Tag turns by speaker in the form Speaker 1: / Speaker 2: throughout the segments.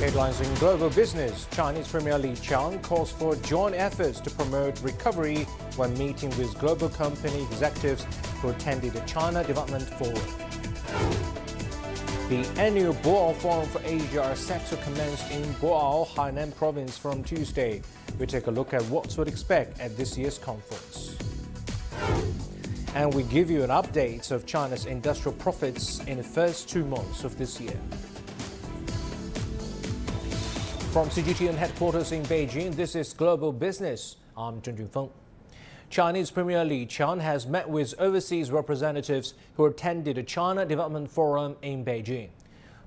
Speaker 1: Headlines in global business. Chinese Premier Li Qiang calls for joint efforts to promote recovery when meeting with global company executives who attended the China Development Forum. The annual Boao Forum for Asia are set to commence in Boao, Hainan province from Tuesday. We take a look at what to expect at this year's conference. And we give you an update of China's industrial profits in the first 2 months of this year. From CGTN headquarters in Beijing, this is Global Business. I'm Zheng Junfeng. Chinese Premier Li Qiang has met with overseas representatives who attended the China Development Forum in Beijing.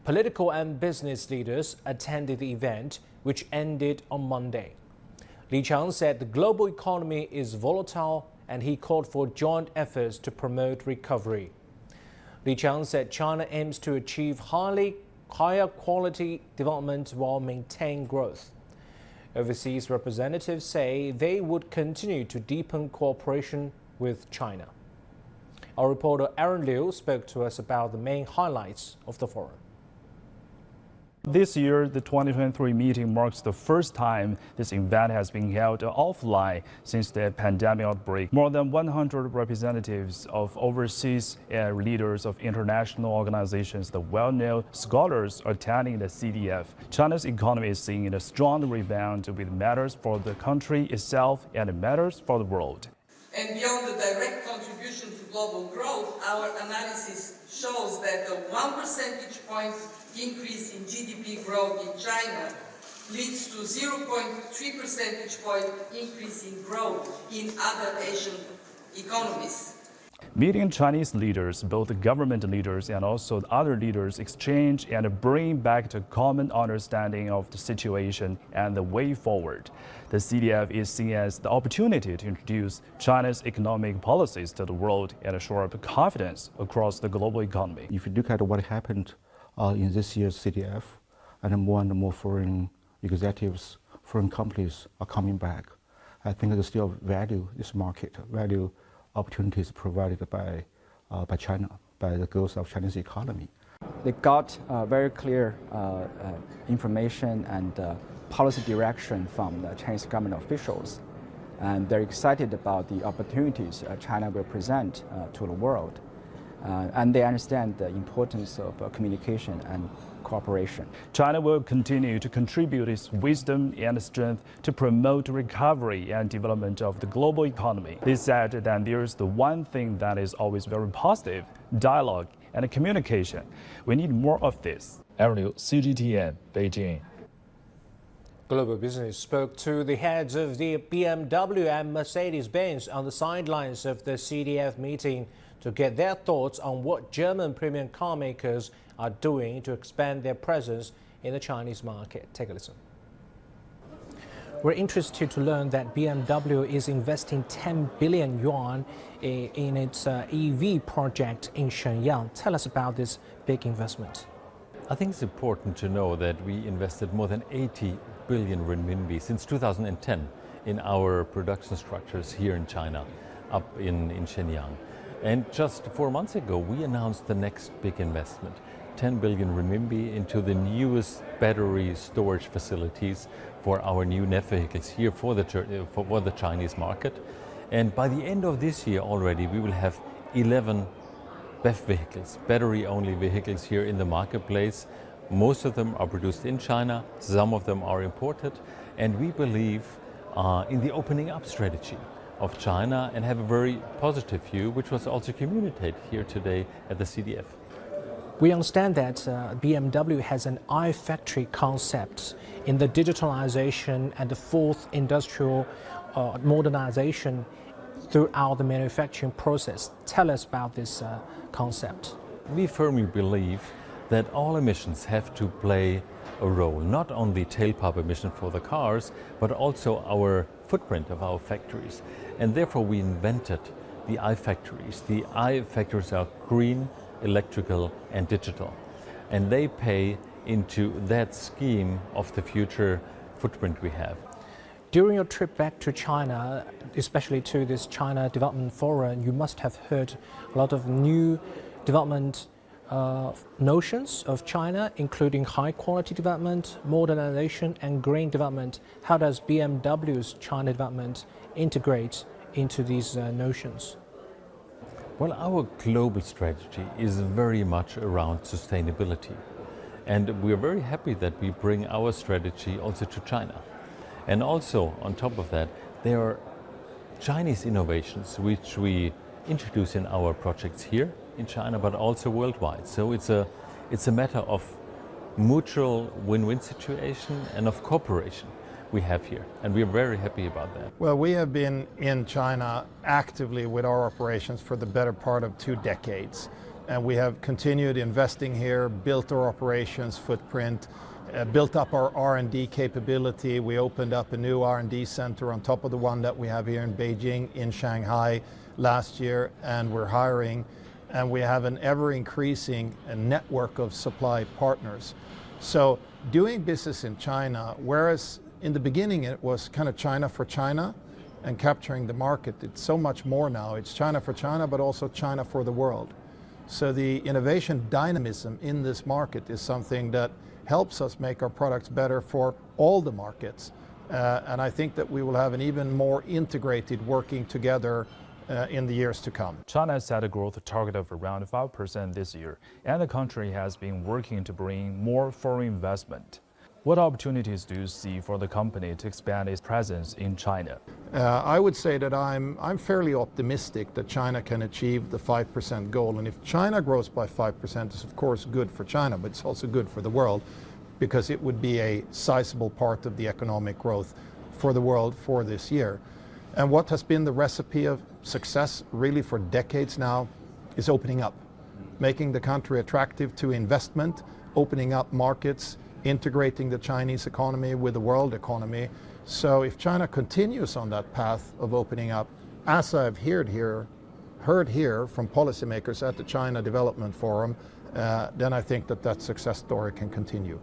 Speaker 1: Political and business leaders attended the event, which ended on Monday. Li Qiang said the global economy is volatile and he called for joint efforts to promote recovery. Li Qiang said China aims to achieve higher quality development while maintaining growth. Overseas representatives say they would continue to deepen cooperation with China. Our reporter Aaron Liu spoke to us about the main highlights of the forum.
Speaker 2: This year, the 2023 meeting marks the first time this event has been held offline since the pandemic outbreak. More than 100 representatives of overseas and leaders of international organizations, the well-known scholars attending the CDF. China's economy is seeing a strong rebound with matters for the country itself and matters for the world.
Speaker 3: And beyond the direct contribution to global growth, our analysis shows that the 1 percentage point increase in GDP growth in China leads to 0.3 percentage point increase in growth in other Asian economies.
Speaker 2: Meeting Chinese leaders, both government leaders and also other leaders, exchange and bring back to common understanding of the situation and the way forward. The CDF is seen as the opportunity to introduce China's economic policies to the world and shore up confidence across the global economy.
Speaker 4: If you look at what happened in this year's CDF, and more foreign executives, foreign companies are coming back, I think they still value this market, value opportunities provided by China, by the growth of Chinese economy.
Speaker 5: They got very clear information and policy direction from the Chinese government officials, and they're excited about the opportunities China will present to the world. And they understand the importance of communication and cooperation.
Speaker 2: China will continue to contribute its wisdom and strength to promote recovery and development of the global economy. They said that there's the one thing that is always very positive: dialogue and communication. We need more of this. Aaron Liu, CGTN, Beijing.
Speaker 1: Global Business spoke to the heads of the BMW and Mercedes-Benz on the sidelines of the CDF meeting to get their thoughts on what German premium car makers are doing to expand their presence in the Chinese market. Take a listen. We're interested to learn that BMW is investing 10 billion yuan in its EV project in Shenyang. Tell us about this big investment.
Speaker 6: I think it's important to know that we invested more than 80 billion renminbi since 2010 in our production structures here in China, up in Shenyang. And just 4 months ago, we announced the next big investment, 10 billion renminbi into the newest battery storage facilities for our new NEV vehicles here for the Chinese market. And by the end of this year already, we will have 11 BEV vehicles, battery-only vehicles here in the marketplace. Most of them are produced in China, some of them are imported, and we believe in the opening up strategy of China and have a very positive view, which was also communicated here today at the CDF.
Speaker 1: We understand that BMW has an iFactory concept in the digitalization and the fourth industrial modernization throughout the manufacturing process. Tell us about this concept.
Speaker 6: We firmly believe that all emissions have to play a role, not only tailpipe emission for the cars, but also our footprint of our factories. And therefore we invented the iFactories. The iFactories are green, electrical and digital. And they pay into that scheme of the future footprint we have.
Speaker 1: During your trip back to China, especially to this China Development Forum, you must have heard a lot of new development notions of China, including high quality development, modernization, and green development. How does BMW's China development integrate into these notions?
Speaker 6: Well, our global strategy is very much around sustainability. And we're very happy that we bring our strategy also to China. And also, on top of that, there are Chinese innovations which we introduce in our projects here in China, but also worldwide. So it's a matter of mutual win-win situation and of cooperation we have here. And we're very happy about that.
Speaker 7: Well, we have been in China actively with our operations for the better part of 2 decades. And we have continued investing here, built our operations footprint, built up our R&D capability. We opened up a new R&D center on top of the one that we have here in Beijing, in Shanghai last year, and we're hiring. And we have an ever-increasing network of supply partners. So doing business in China, whereas in the beginning it was kind of China for China and capturing the market, it's so much more now. It's China for China, but also China for the world. So the innovation dynamism in this market is something that helps us make our products better for all the markets. And I think that we will have an even more integrated working together in the years to come.
Speaker 2: China has set a growth target of around 5% this year, and the country has been working to bring more foreign investment. What opportunities do you see for the company to expand its presence in China?
Speaker 7: I would say that I'm fairly optimistic that China can achieve the 5% goal. And if China grows by 5%, it's of course good for China, but it's also good for the world, because it would be a sizable part of the economic growth for the world for this year. And what has been the recipe of success really for decades now is opening up, making the country attractive to investment, opening up markets, integrating the Chinese economy with the world economy. So if China continues on that path of opening up, as I've heard here from policymakers at the China Development Forum, then I think that success story can continue.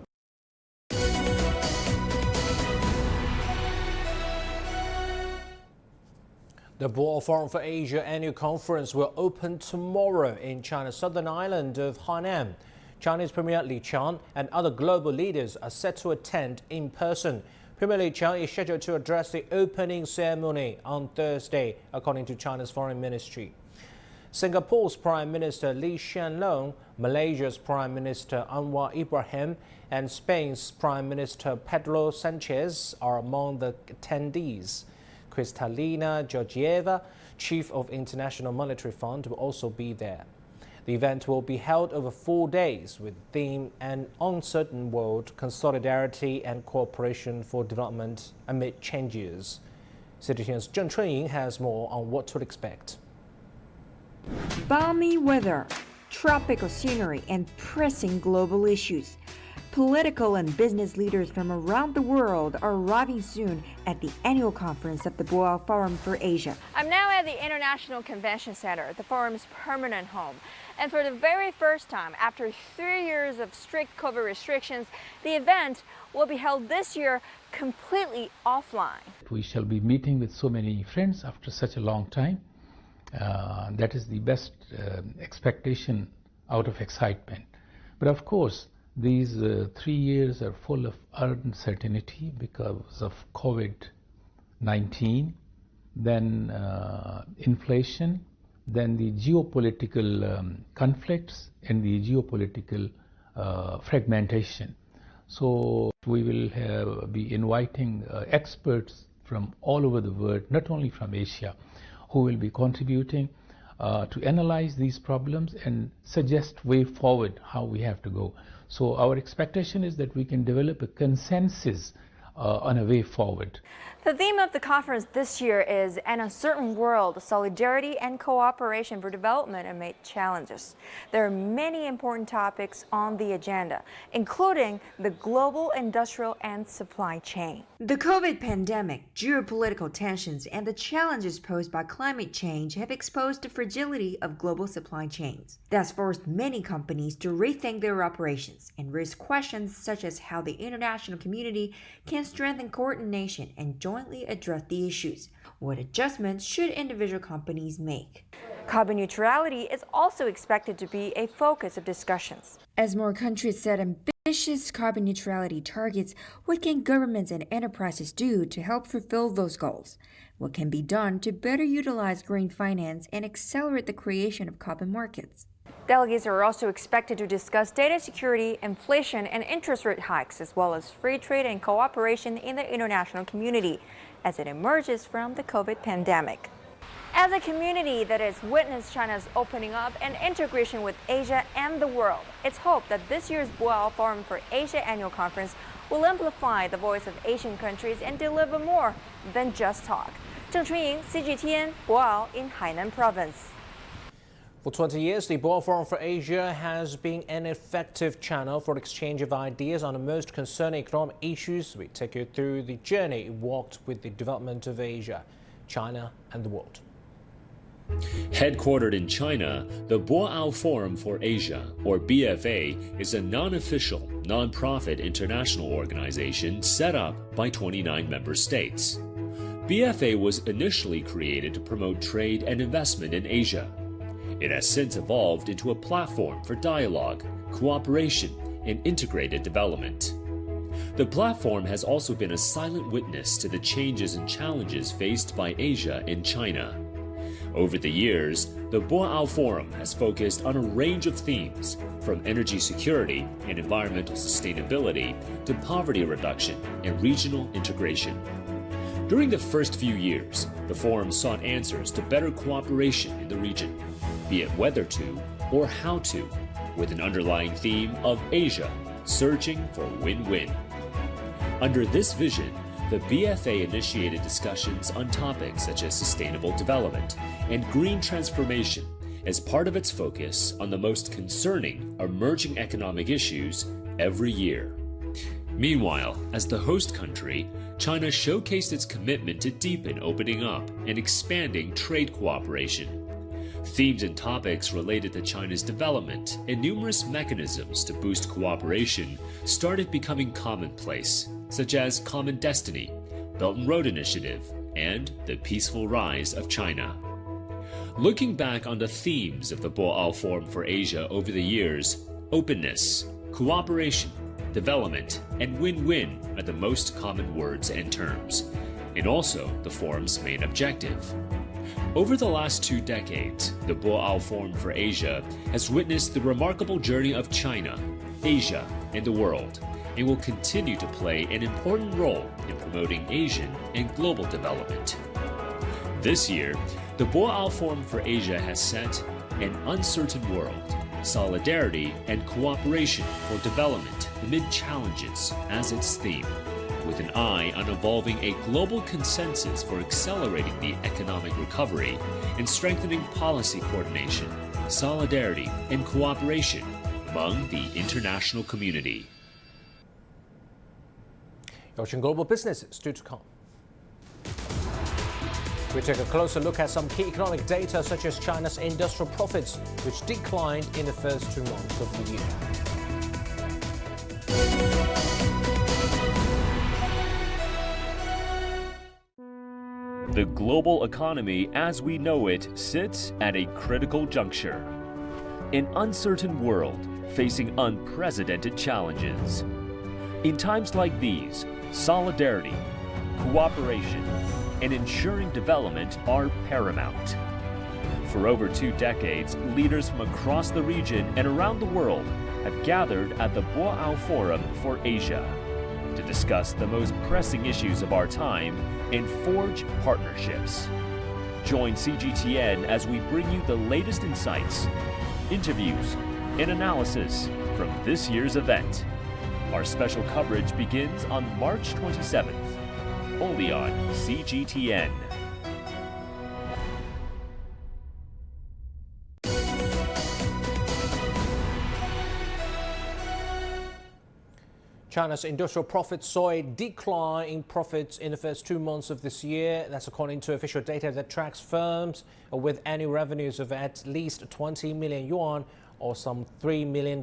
Speaker 1: The Boao Forum for Asia annual conference will open tomorrow in China's southern island of Hainan. Chinese Premier Li Qiang and other global leaders are set to attend in person. Premier Li Qiang is scheduled to address the opening ceremony on Thursday, according to China's Foreign Ministry. Singapore's Prime Minister Lee Hsien Loong, Malaysia's Prime Minister Anwar Ibrahim, and Spain's Prime Minister Pedro Sanchez are among the attendees. Kristalina Georgieva, Chief of International Monetary Fund, will also be there. The event will be held over 4 days with the theme An Uncertain World, Solidarity and Cooperation for Development Amid Changes. CityTV's Zheng Chunying has more on what to expect.
Speaker 8: Balmy weather, tropical scenery, and pressing global issues. Political and business leaders from around the world are arriving soon at the annual conference of the Boao Forum for Asia.
Speaker 9: I'm now at the International Convention Center, the forum's permanent home. And for the very first time, after 3 years of strict COVID restrictions, the event will be held this year completely offline.
Speaker 10: We shall be meeting with so many friends after such a long time. That is the best expectation out of excitement. But of course, these 3 years are full of uncertainty because of COVID-19, then inflation, then the geopolitical conflicts and the geopolitical fragmentation. So we will be inviting experts from all over the world, not only from Asia, who will be contributing to analyze these problems and suggest way forward how we have to go. So our expectation is that we can develop a consensus on a way forward.
Speaker 9: The theme of the conference this year is An Uncertain World, Solidarity and Cooperation for Development Amid Challenges. There are many important topics on the agenda, including the global industrial and supply chain.
Speaker 8: The COVID pandemic, geopolitical tensions, and the challenges posed by climate change have exposed the fragility of global supply chains. That's forced many companies to rethink their operations and raise questions such as how the international community can strengthen coordination and joint jointly address the issues. What adjustments should individual companies make?
Speaker 9: Carbon neutrality is also expected to be a focus of discussions.
Speaker 8: As more countries set ambitious carbon neutrality targets, what can governments and enterprises do to help fulfill those goals? What can be done to better utilize green finance and accelerate the creation of carbon markets?
Speaker 9: Delegates are also expected to discuss data security, inflation, and interest rate hikes, as well as free trade and cooperation in the international community as it emerges from the COVID pandemic. As a community that has witnessed China's opening up and integration with Asia and the world, it's hoped that this year's Boao Forum for Asia annual conference will amplify the voice of Asian countries and deliver more than just talk. Zheng Chunying, CGTN, Boao in Hainan Province.
Speaker 1: For 20 years, the Boao Forum for Asia has been an effective channel for exchange of ideas on the most concerning economic issues. We take you through the journey walked with the development of Asia, China, and the world.
Speaker 11: Headquartered in China, the Boao Forum for Asia, or BFA, is a non-official, non-profit international organization set up by 29 member states. BFA was initially created to promote trade and investment in Asia. It has since evolved into a platform for dialogue, cooperation, and integrated development. The platform has also been a silent witness to the changes and challenges faced by Asia and China. Over the years, the Boao Forum has focused on a range of themes, from energy security and environmental sustainability to poverty reduction and regional integration. During the first few years, the forum sought answers to better cooperation in the region, be it whether to or how to, with an underlying theme of Asia searching for win-win. Under this vision, the BFA initiated discussions on topics such as sustainable development and green transformation as part of its focus on the most concerning emerging economic issues every year. Meanwhile, as the host country, China showcased its commitment to deepen opening up and expanding trade cooperation. Themes and topics related to China's development and numerous mechanisms to boost cooperation started becoming commonplace, such as Common Destiny, Belt and Road Initiative, and the peaceful rise of China. Looking back on the themes of the Boao Forum for Asia over the years, openness, cooperation, development, and win-win are the most common words and terms, and also the forum's main objective. Over the last 2 decades, the Boao Forum for Asia has witnessed the remarkable journey of China, Asia, and the world, and will continue to play an important role in promoting Asian and global development. This year, the Boao Forum for Asia has set an uncertain world, solidarity and cooperation for development amid challenges as its theme, with an eye on evolving a global consensus for accelerating the economic recovery and strengthening policy coordination, solidarity, and cooperation among the international community.
Speaker 1: Ocean Global Business is due to come. We take a closer look at some key economic data such as China's industrial profits, which declined in the first 2 months of the year.
Speaker 11: The global economy as we know it sits at a critical juncture. An uncertain world facing unprecedented challenges. In times like these, solidarity, cooperation, and ensuring development are paramount. For over 2 decades, leaders from across the region and around the world have gathered at the Boao Forum for Asia to discuss the most pressing issues of our time and forge partnerships. Join CGTN as we bring you the latest insights, interviews, and analysis from this year's event. Our special coverage begins on March 27th, only on CGTN.
Speaker 1: China's industrial profits saw a decline in profits in the first 2 months of this year. That's according to official data that tracks firms with annual revenues of at least 20 million yuan or some $3 million.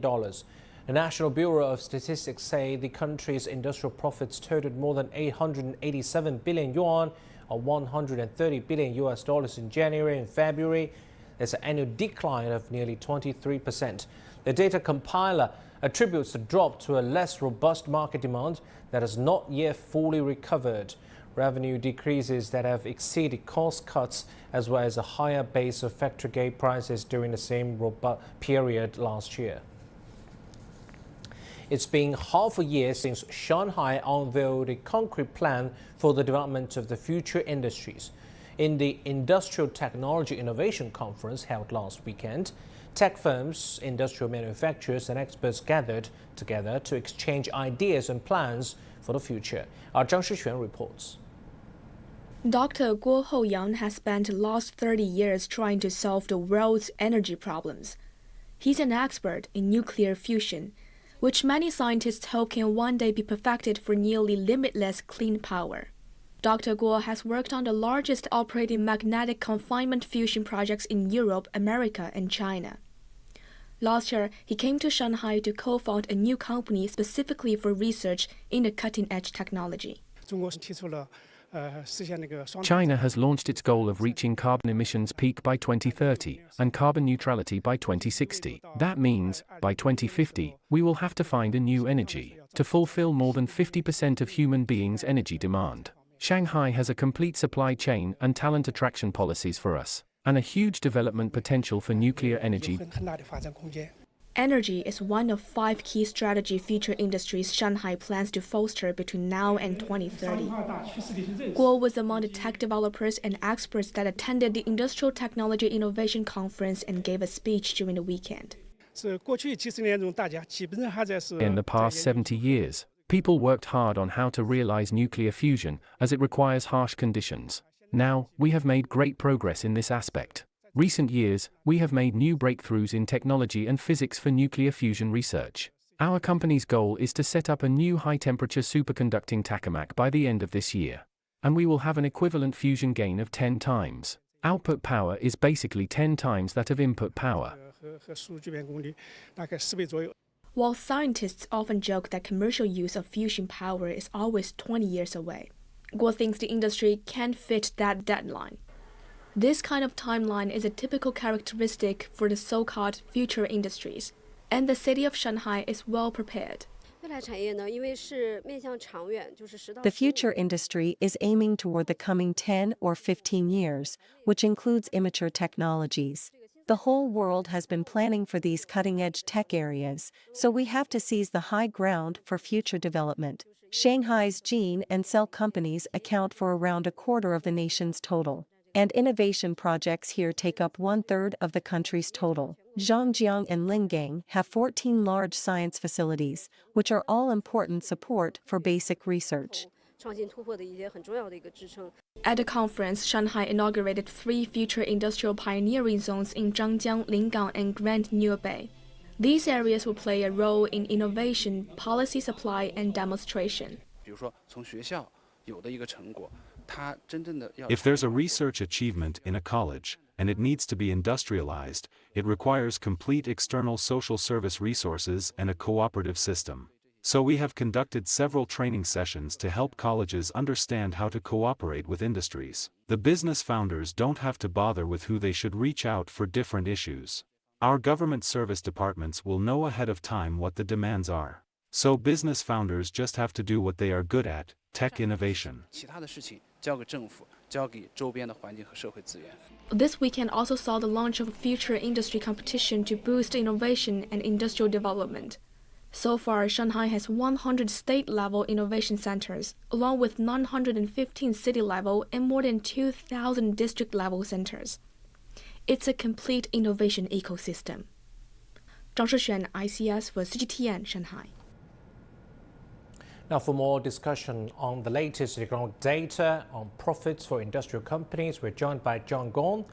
Speaker 1: The National Bureau of Statistics say the country's industrial profits totaled more than 887 billion yuan, or $130 billion in January and February. There's an annual decline of nearly 23%. The data compiler attributes the drop to a less robust market demand that has not yet fully recovered, revenue decreases that have exceeded cost cuts, as well as a higher base of factory gate prices during the same period last year. It's been half a year since Shanghai unveiled a concrete plan for the development of the future industries. In the Industrial Technology Innovation Conference held last weekend, tech firms, industrial manufacturers and experts gathered together to exchange ideas and plans for the future. Our Zhang Shixuan reports.
Speaker 12: Dr. Guo Houyang has spent the last 30 years trying to solve the world's energy problems. He's an expert in nuclear fusion, which many scientists hope can one day be perfected for nearly limitless clean power. Dr. Guo has worked on the largest operating magnetic confinement fusion projects in Europe, America, and China. Last year, he came to Shanghai to co-found a new company specifically for research in the cutting-edge technology.
Speaker 13: China has launched its goal of reaching carbon emissions peak by 2030 and carbon neutrality by 2060. That means, by 2050, we will have to find a new energy to fulfill more than 50% of human beings' energy demand. Shanghai has a complete supply chain and talent attraction policies for us, and a huge development potential for nuclear energy.
Speaker 12: Energy is one of 5 key strategy future industries Shanghai plans to foster between now and 2030. Guo was among the tech developers and experts that attended the Industrial Technology Innovation Conference and gave a speech during the weekend.
Speaker 13: In the past 70 years, people worked hard on how to realize nuclear fusion, as it requires harsh conditions. Now, we have made great progress in this aspect. Recent years, we have made new breakthroughs in technology and physics for nuclear fusion research. Our company's goal is to set up a new high-temperature superconducting tokamak by the end of this year. And we will have an equivalent fusion gain of 10 times. Output power is basically 10 times that of input power.
Speaker 12: While scientists often joke that commercial use of fusion power is always 20 years away, Guo thinks the industry can fit that deadline. This kind of timeline is a typical characteristic for the so-called future industries, and the city of Shanghai is well prepared.
Speaker 14: The future industry is aiming toward the coming 10 or 15 years, which includes immature technologies. The whole world has been planning for these cutting-edge tech areas, so we have to seize the high ground for future development. Shanghai's gene and cell companies account for around a quarter of the nation's total, and innovation projects here take up 1/3 of the country's total. Zhangjiang and Lingang have 14 large science facilities, which are all important support for basic research.
Speaker 12: At the conference, Shanghai inaugurated 3 future industrial pioneering zones in Zhangjiang, Lingang, and Grand Nubei. These areas will play a role in innovation, policy supply, and demonstration.
Speaker 15: If there's a research achievement in a college, and it needs to be industrialized, it requires complete external social service resources and a cooperative system. So we have conducted several training sessions to help colleges understand how to cooperate with industries. The business founders don't have to bother with who they should reach out for different issues. Our government service departments will know ahead of time what the demands are. So business founders just have to do what they are good at, tech innovation.
Speaker 12: This weekend also saw the launch of a future industry competition to boost innovation and industrial development. So far, Shanghai has 100 state-level innovation centers, along with 915 city-level and more than 2,000 district-level centers. It's a complete innovation ecosystem. Zhang Shixuan, ICS for CGTN, Shanghai.
Speaker 1: Now, for more discussion on the latest economic data on profits for industrial companies, we're joined by John Gong.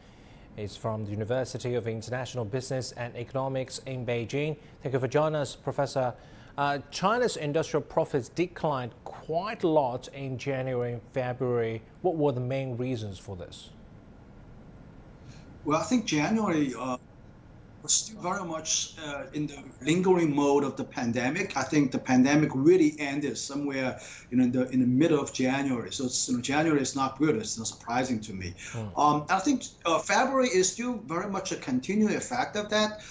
Speaker 1: He's from the University of International Business and Economics in Beijing. Thank you for joining us, Professor. China's industrial profits declined quite a lot in January and February. What were the main reasons for this?
Speaker 16: Well, I think January we're still very much in the lingering mode of the pandemic. I think the pandemic really ended somewhere in the middle of January. So January is not good. It's not surprising to me. I think February is still very much a continuing effect of that.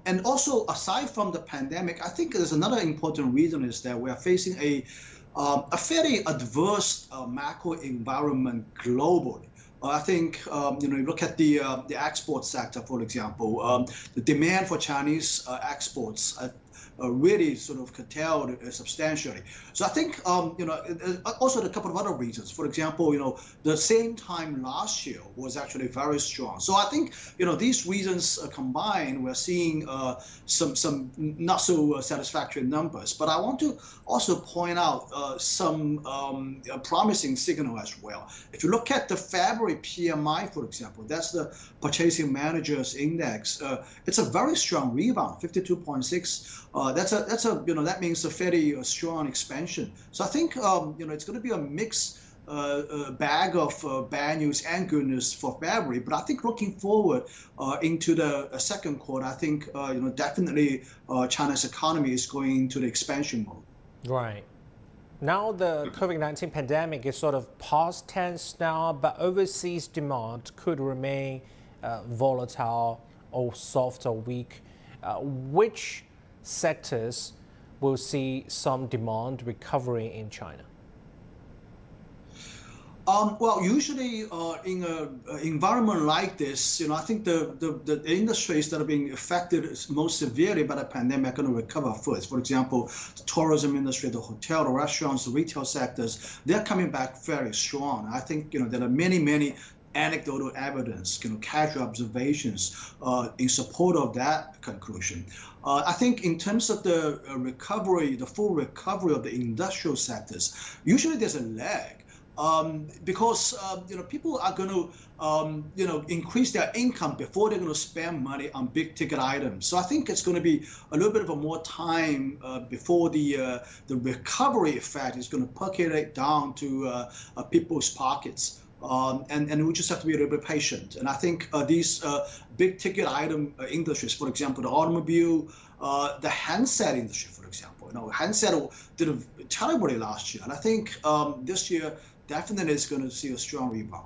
Speaker 16: And also, aside from the pandemic, I think there's another important reason is that we are facing a fairly adverse macro environment globally. I think you look at the export sector, for example, the demand for Chinese exports really sort of curtailed substantially. So I think also a couple of other reasons. For example, the same time last year was actually very strong. So I think these reasons combined, we're seeing some not so satisfactory numbers. But I want to also point out some promising signal as well. If you look at the February PMI, for example, that's the Purchasing Managers Index. It's a very strong rebound, 52.6. That means a fairly strong expansion. So I think it's going to be a mixed bag of bad news and good news for February. But I think looking forward into the second quarter, I think definitely China's economy is going into the expansion mode.
Speaker 1: Right. Now the COVID-19 pandemic is sort of past tense now, but overseas demand could remain volatile or soft or weak. Which sectors will see some demand recovery in China?
Speaker 16: Well, usually in an environment like this, I think the industries that are being affected most severely by the pandemic are going to recover first. For example, the tourism industry, the hotel, the restaurants, the retail sectors, they're coming back very strong. I think there are many anecdotal evidence, casual observations in support of that conclusion. I think in terms of the recovery, the full recovery of the industrial sectors, usually there's a lag. Because people are going to increase their income before they're going to spend money on big ticket items. So I think it's going to be a little bit of a more time before the recovery effect is going to percolate down to people's pockets. And we just have to be a little bit patient. And I think these big ticket item industries, for example, the automobile, the handset industry, for example, handset did terribly last year. And I think this year definitely is going to see a strong rebound.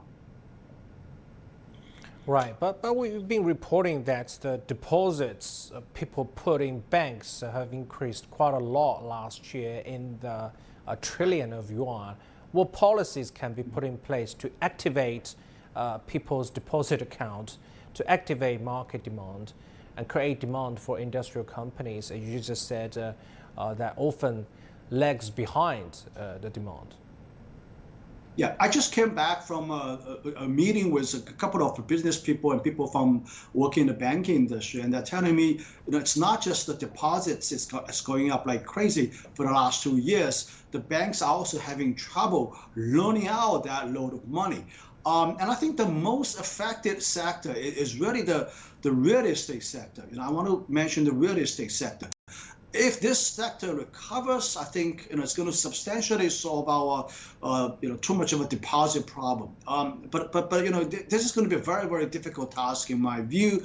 Speaker 1: Right, but we've been reporting that the deposits people put in banks have increased quite a lot last year in the $1 trillion of yuan. What policies can be put in place to activate people's deposit account, to activate market demand and create demand for industrial companies? As you just said, that often lags behind the demand.
Speaker 16: Yeah, I just came back from a meeting with a couple of business people and people from working in the banking industry, and they're telling me, it's not just the deposits is going up like crazy for the last 2 years. The banks are also having trouble loaning out that load of money. And I think the most affected sector is really the real estate sector. I want to mention the real estate sector. If this sector recovers, I think it's going to substantially solve our too much of a deposit problem. But this is going to be a very difficult task in my view.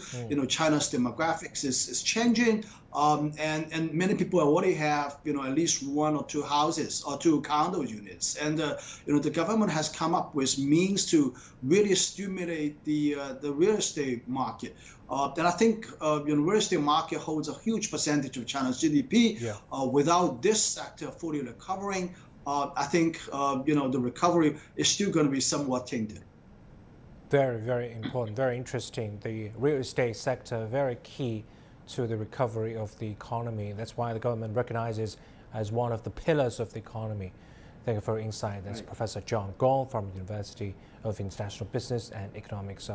Speaker 16: China's demographics is changing, and many people already have at least 1 or 2 houses or 2 condo units, and the government has come up with means to really stimulate the real estate market. And I think the real estate market holds a huge percentage of China's GDP. Yeah. Without this sector fully recovering, I think the recovery is still going to be somewhat tainted.
Speaker 1: Very important, very interesting. The real estate sector, very key to the recovery of the economy. That's why the government recognizes as one of the pillars of the economy. Thank you for your insight. That's Professor John Gong from the University of International Business and Economics.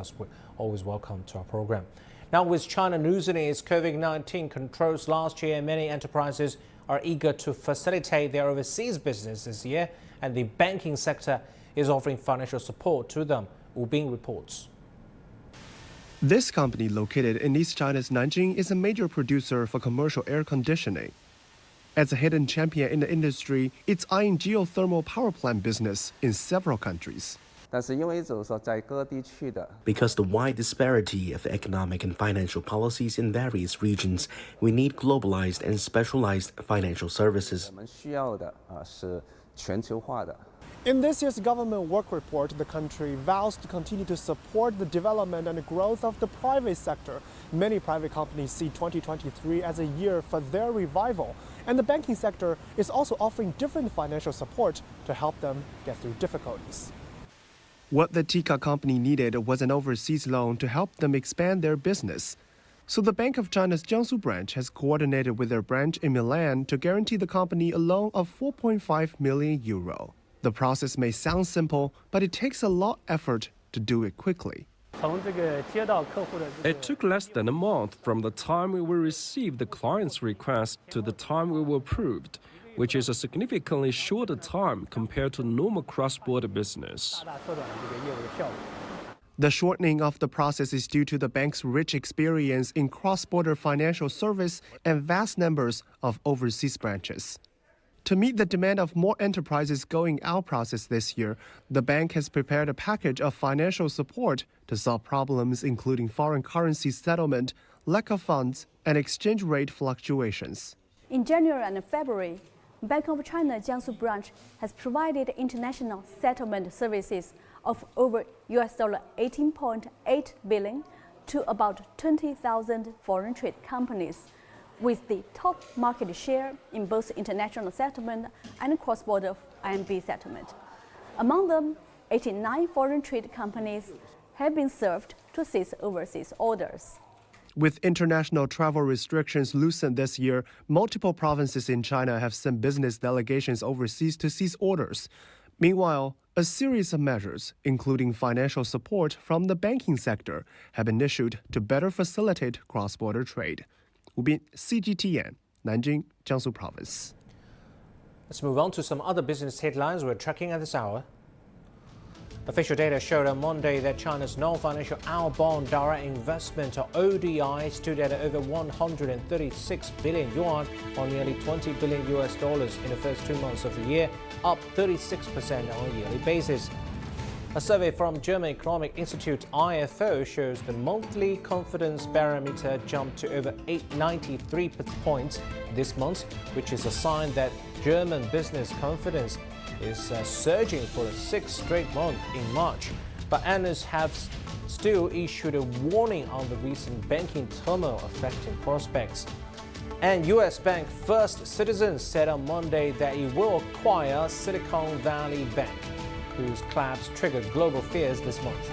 Speaker 1: Always welcome to our program. Now, with China losing its COVID-19 controls last year, many enterprises are eager to facilitate their overseas business this year, and the banking sector is offering financial support to them. Wu Bing reports.
Speaker 17: This company, located in East China's Nanjing, is a major producer for commercial air conditioning. As a hidden champion in the industry, it's eyeing geothermal power plant business in several countries.
Speaker 18: Because the wide disparity of economic and financial policies in various regions, we need globalized and specialized financial services.
Speaker 17: In this year's government work report, the country vows to continue to support the development and growth of the private sector. Many private companies see 2023 as a year for their revival, and the banking sector is also offering different financial support to help them get through difficulties. What the TICA company needed was an overseas loan to help them expand their business. So the Bank of China's Jiangsu branch has coordinated with their branch in Milan to guarantee the company a loan of 4.5 million euro. The process may sound simple, but it takes a lot of effort to do it quickly.
Speaker 19: It took less than a month from the time we received the client's request to the time we were approved, which is a significantly shorter time compared to normal cross-border business.
Speaker 17: The shortening of the process is due to the bank's rich experience in cross-border financial service and vast numbers of overseas branches. To meet the demand of more enterprises going out process this year, the bank has prepared a package of financial support to solve problems including foreign currency settlement, lack of funds, and exchange rate fluctuations.
Speaker 20: In January and February, Bank of China Jiangsu branch has provided international settlement services of over $18.8 billion to about 20,000 foreign trade companies, with the top market share in both international settlement and cross-border RMB settlement. Among them, 89 foreign trade companies have been served to seize overseas orders.
Speaker 17: With international travel restrictions loosened this year, multiple provinces in China have sent business delegations overseas to seize orders. Meanwhile, a series of measures, including financial support from the banking sector, have been issued to better facilitate cross-border trade. Wu Bin, CGTN, Nanjing, Jiangsu Province.
Speaker 1: Let's move on to some other business headlines we're tracking at this hour. Official data showed on Monday that China's non-financial outbound direct investment, or ODI, stood at over 136 billion yuan, or nearly $20 billion in the first 2 months of the year, up 36% on a yearly basis. A survey from German Economic Institute IFO shows the monthly confidence barometer jumped to over 893 points this month, which is a sign that German business confidence is surging for a 6th straight month in March. But analysts have still issued a warning on the recent banking turmoil affecting prospects. And US bank First Citizens said on Monday that it will acquire Silicon Valley Bank, whose collapse triggered global fears this month.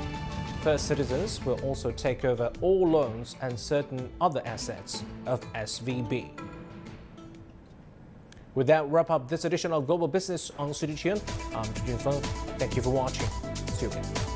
Speaker 1: First Citizens will also take over all loans and certain other assets of SVB. With that, wrap up this edition of Global Business on CGTN. I'm Jun Feng. Thank you for watching. See you again.